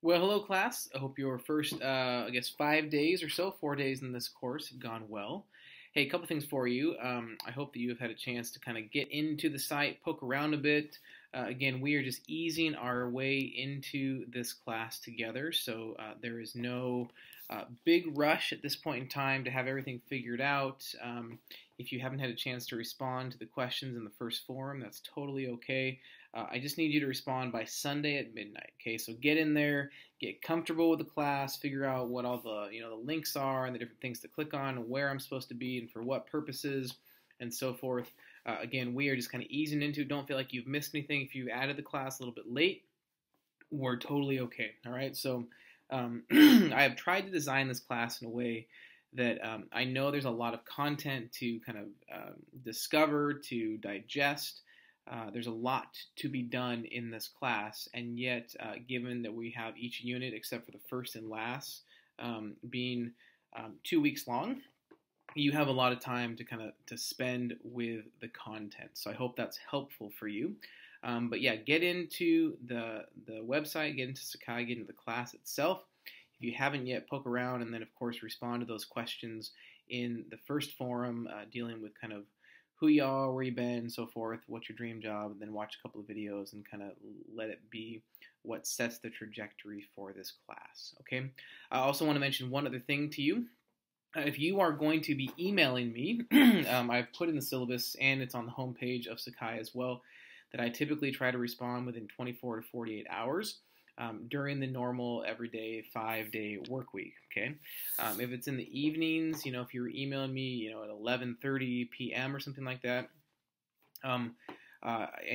Well, hello class. I hope your first, 5 days or so, 4 days in this course have gone well. Hey, a couple things for you. I hope that you have had a chance to kind of get into the site, poke around a bit. Again, we are just easing our way into this class together, so there is no big rush at this point in time to have everything figured out. If you haven't had a chance to respond to the questions in the first forum, that's totally okay. I just need you to respond by Sunday at midnight. Okay, so get in there, get comfortable with the class, figure out what all the links are and the different things to click on, and where I'm supposed to be, and for what purposes, and so forth. Again, we are just kind of easing into it. Don't feel like you've missed anything. If you added the class a little bit late, we're totally okay. All right, so I have tried to design this class in a way that I know there's a lot of content to kind of discover, to digest. There's a lot to be done in this class, and yet, given that we have each unit, except for the first and last, being 2 weeks long, you have a lot of time to to spend with the content. So I hope that's helpful for you. But yeah, get into the website, get into Sakai, get into the class itself. If you haven't yet, poke around, and then of course respond to those questions in the first forum, dealing with kind of who you are, where you've been, so forth, what's your dream job, and then watch a couple of videos and kind of let it be what sets the trajectory for this class, okay? I also want to mention one other thing to you. If you are going to be emailing me, I've put in the syllabus, and it's on the homepage of Sakai as well, that I typically try to respond within 24 to 48 hours. During the normal everyday 5-day work week, okay? If it's in the evenings, if you're emailing me, at 11:30 p.m. or something like that, and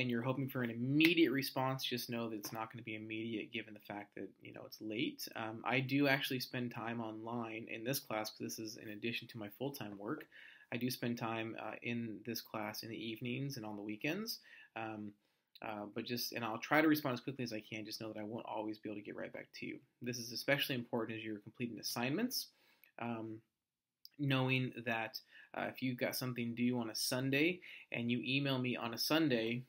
you're hoping for an immediate response, just know that it's not going to be immediate given the fact that, it's late. I do actually spend time online in this class, because this is in addition to my full-time work. I do spend time in this class in the evenings and on the weekends. And I'll try to respond as quickly as I can. Just know that I won't always be able to get right back to you. This is especially important as you're completing assignments, knowing that if you've got something due on a Sunday and you email me on a Sunday,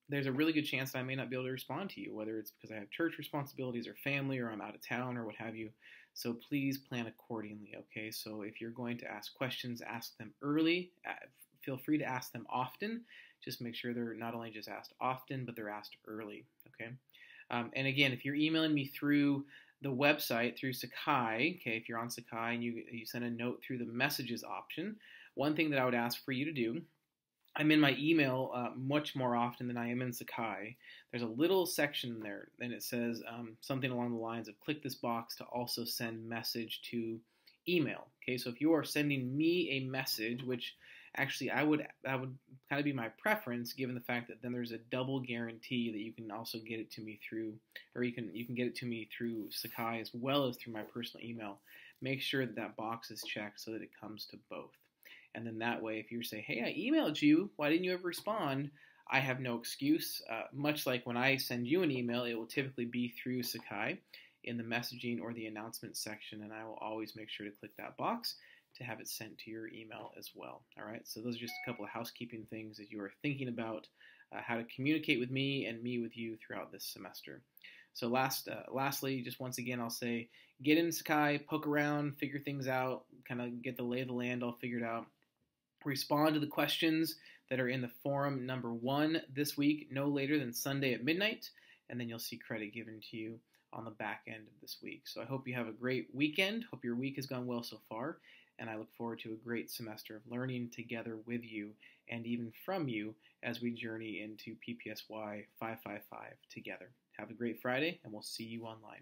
there's a really good chance that I may not be able to respond to you, whether it's because I have church responsibilities or family, or I'm out of town or what have you. So please plan accordingly, okay? So if you're going to ask questions, ask them early. Feel free to ask them often. Just make sure they're not only just asked often, but they're asked early, okay? And again, if you're emailing me through the website, through Sakai, okay, if you're on Sakai and you send a note through the messages option, one thing that I would ask for you to do, I'm in my email much more often than I am in Sakai. There's a little section there, and it says something along the lines of click this box to also send message to email, okay? So if you are sending me a message, which actually that would kind of be my preference, given the fact that then there's a double guarantee that you can also get it to me through, or you can get it to me through Sakai as well as through my personal email. Make sure that that box is checked so that it comes to both. And then that way, if you say, hey, I emailed you, why didn't you ever respond? I have no excuse. Much like when I send you an email, it will typically be through Sakai in the messaging or the announcement section, and I will always make sure to click that box to have it sent to your email as well. All right, so those are just a couple of housekeeping things as you are thinking about how to communicate with me and me with you throughout this semester. So lastly, just once again, I'll say, get in Sakai, poke around, figure things out, kind of get the lay of the land all figured out. Respond to the questions that are in the forum number 1 this week, no later than Sunday at midnight, and then you'll see credit given to you on the back end of this week. So I hope you have a great weekend. Hope your week has gone well so far. And I look forward to a great semester of learning together with you and even from you as we journey into PPSY 555 together. Have a great Friday, and we'll see you online.